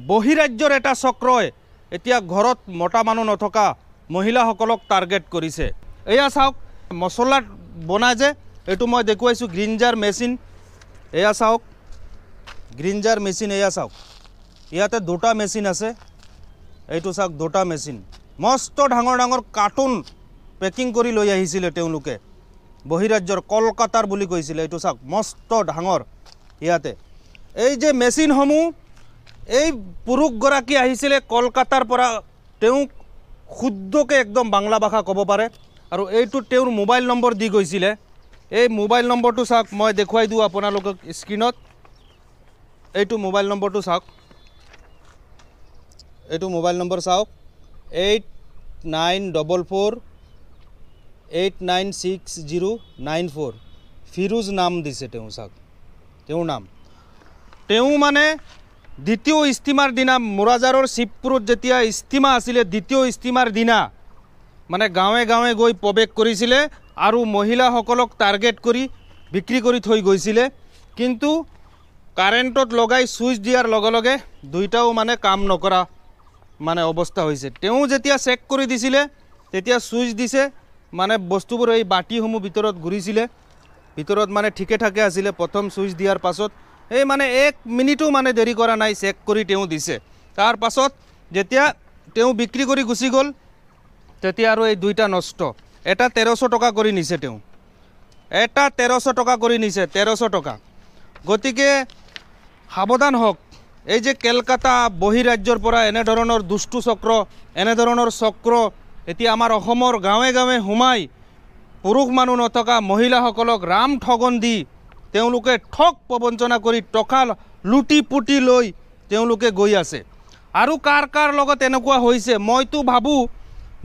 বহিৰাজ্যৰ এটা চক্ৰই এতিয়া ঘৰত মতা মানুহ নথকা মহিলাসকলক টাৰ্গেট কৰিছে। এয়া চাওক মছলা বনাই যে এইটো মই দেখুৱাইছোঁ গ্ৰিঞ্জাৰ মেচিন। এয়া চাওক গ্ৰিঞ্জাৰ মেচিন, এয়া চাওক ইয়াতে দুটা মেচিন আছে। এইটো চাওক দুটা মেচিন, মস্ত ডাঙৰ ডাঙৰ কাৰ্টুন পেকিং কৰি লৈ আহিছিলে তেওঁলোকে বহিৰাজ্যৰ, কলকাতাৰ বুলি কৈছিলে। এইটো চাওক মস্ত ডাঙৰ ইয়াতে। এই যে মেচিনসমূহ এই পুৰুষগৰাকী আহিছিলে কলকাতাৰ পৰা, তেওঁ শুদ্ধকৈ একদম বাংলা ভাষা ক'ব পাৰে আৰু এইটো তেওঁৰ মোবাইল নম্বৰ দি গৈছিলে। এই মোবাইল নম্বৰটো চাওক, মই দেখুৱাই দিওঁ আপোনালোকক স্ক্ৰীণত। এইটো মোবাইল নম্বৰটো চাওক, এইটো মোবাইল নম্বৰ চাওক 8944896094। ফিৰোজ নাম দিছে তেওঁ, চাওক তেওঁৰ নাম। তেওঁ মানে দ্বিতীয় ইস্তিমাৰ দিনা মোৰাজাৰৰ শিৱপুৰত যেতিয়া ইস্তিমা আছিলে, দ্বিতীয় ইস্তিমাৰ দিনা মানে গাঁৱে গাঁৱে গৈ প্ৰৱেশ কৰিছিলে আৰু মহিলাসকলক টাৰ্গেট কৰি বিক্ৰী কৰি থৈ গৈছিলে। কিন্তু কাৰেণ্টত লগাই ছুইচ দিয়াৰ লগে লগে দুইটাও মানে কাম নকৰা মানে অৱস্থা হৈছে। তেওঁ যেতিয়া চেক কৰি দিছিলে তেতিয়া ছুইচ দিছে, মানে বস্তুবোৰ এই বাটিসমূহ ভিতৰত ঘূৰিছিলে, ভিতৰত মানে ঠিকে ঠাকে আছিলে। প্ৰথম ছুইচ দিয়াৰ পাছত এই মানে 1 মিনিটো মানে দেৰি কৰা নাই, চেক কৰি তেওঁ দিছে। তাৰ পাছত যেতিয়া তেওঁ বিক্ৰী কৰি গুচি গ'ল তেতিয়া আৰু এই দুইটা নষ্ট। এটা 1300 টকা কৰি নিছে, তেওঁ এটা 1300 টকা কৰি নিছে, 1300 টকা। গতিকে সাৱধান হওক। এই যে কলকাতা বহিৰাজ্যৰ পৰা এনেধৰণৰ দুষ্টু চক্ৰ, এনেধৰণৰ চক্ৰ এতিয়া আমাৰ অসমৰ গাঁৱে গাঁৱে সোমাই পুৰুষ মানুহ নথকা মহিলাসকলক ৰাম ঠগন দি তেওঁলোকে ঠগ প্ৰবঞ্চনা কৰি টকা লুটি পুটি লৈ তেওঁলোকে গৈ আছে। আৰু কাৰ কাৰ লগত এনেকুৱা হৈছে মইতো ভাবোঁ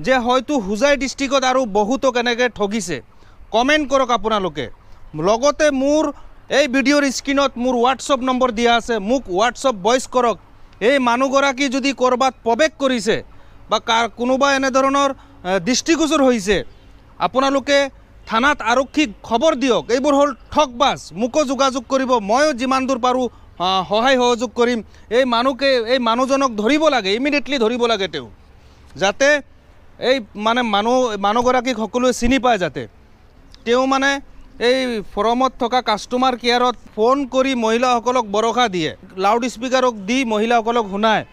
যে হয়তো হোজাই ডিষ্ট্ৰিক্টত আৰু বহুতক এনেকৈ ঠগিছে। কমেণ্ট কৰক আপোনালোকে। লগতে মোৰ এই ভিডিঅ'ৰ স্ক্ৰীণত মোৰ হোৱাটছআপ নম্বৰ দিয়া আছে, মোক হোৱাটছআপ ভইচ কৰক। এই মানুহগৰাকী যদি ক'ৰবাত প্ৰৱেশ কৰিছে বা কোনোবা এনেধৰণৰ দৃষ্টিগোচৰ হৈছে, আপোনালোকে থানাত আৰক্ষীক খবৰ দিয়ক। এইবোৰ হ'ল ঠগবাজ, মোকো যোগাযোগ কৰিব, ময়ো যিমান দূৰ পাৰোঁ সহায় সহযোগ কৰিম। এই মানুহজনক ধৰিব লাগে, ইমিডিয়েটলি ধৰিব লাগে তেওঁ, যাতে এই মানে মানুহগৰাকীক সকলোৱে চিনি পায়, যাতে তেওঁ মানে এই ফৰমত থকা কাষ্টমাৰ কেয়াৰত ফোন কৰি মহিলাসকলক ভৰসা দিয়ে, লাউড স্পীকাৰক দি মহিলাসকলক শুনায়,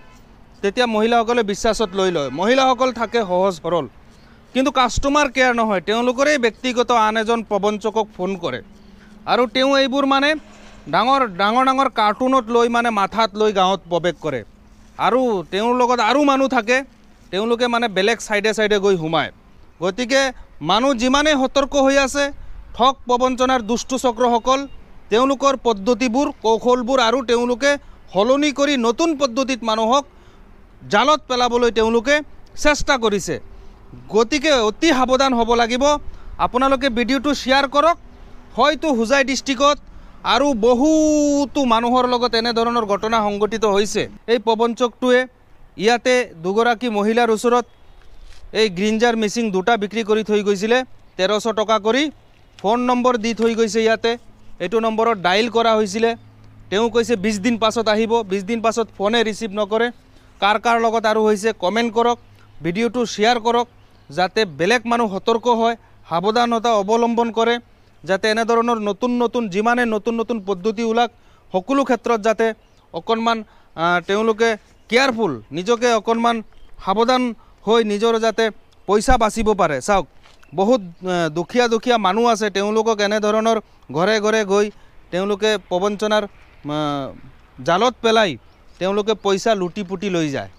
তেতিয়া মহিলাসকলে বিশ্বাসত লৈ লয়। মহিলাসকল থাকে সহজ সৰল, কিন্তু কাষ্টমাৰ কেয়াৰ নহয়, তেওঁলোকৰে ব্যক্তিগত আন এজন প্ৰবঞ্চকক ফোন কৰে আৰু তেওঁ এইবোৰ মানে ডাঙৰ ডাঙৰ ডাঙৰ কাৰ্টুনত লৈ মানে মাথাত লৈ গাঁৱত প্ৰৱেশ কৰে। আৰু তেওঁৰ লগত আৰু মানুহ থাকে, তেওঁলোকে মানে বেলেগ চাইডে চাইডে গৈ সোমায়। গতিকে মানুহ যিমানেই সতৰ্ক হৈ আছে, ঠগ প্ৰবঞ্চনাৰ দুষ্ট চক্ৰসকল তেওঁলোকৰ পদ্ধতিবোৰ কৌশলবোৰ আৰু তেওঁলোকে সলনি কৰি নতুন পদ্ধতিত মানুহক জালত পেলাবলৈ তেওঁলোকে চেষ্টা কৰিছে। গতিকে অতি সাৱধান হ'ব লাগিব। আপোনালোকে ভিডিঅ'টো শ্বেয়াৰ কৰক। হয়তো হোজাই ডিষ্ট্ৰিক্টত আৰু বহুতো মানুহৰ লগত এনেধৰণৰ ঘটনা সংঘটিত হৈছে। এই প্ৰবঞ্চকটোৱে ইয়াতে দুগৰাকী মহিলাৰ ওচৰত এই গ্ৰিঞ্জাৰ মেচিন দুটা বিক্ৰী কৰি থৈ গৈছিলে 1300 টকা কৰি। ফোন নম্বৰ দি থৈ গৈছে ইয়াতে, এইটো নম্বৰত ডাইল কৰা হৈছিলে। তেওঁ কৈছে 20 দিন পাছত আহিব, 20 দিন পাছত ফোনে ৰিচিভ নকৰে। কাৰ কাৰ লগত আৰু হৈছে কমেণ্ট কৰক, ভিডিঅ'টো শ্বেয়াৰ কৰক, যাতে বেলেগ মানুহ সতৰ্ক হয়, সাৱধানতা অৱলম্বন কৰে, যাতে এনেধৰণৰ নতুন নতুন যিমানে নতুন নতুন পদ্ধতি ওলাক সকলো ক্ষেত্ৰত যাতে অকণমান তেওঁলোকে কেয়াৰফুল, নিজকে অকণমান সাৱধান হৈ নিজৰ যাতে পইচা বাচিব পাৰে। চাওক বহুত দুখীয়া দুখীয়া মানুহ আছে, তেওঁলোকক এনেধৰণৰ ঘৰে ঘৰে গৈ তেওঁলোকে প্ৰবঞ্চনাৰ জালত পেলাই তেওঁলোকে পইচা লুটি পুটি লৈ যায়।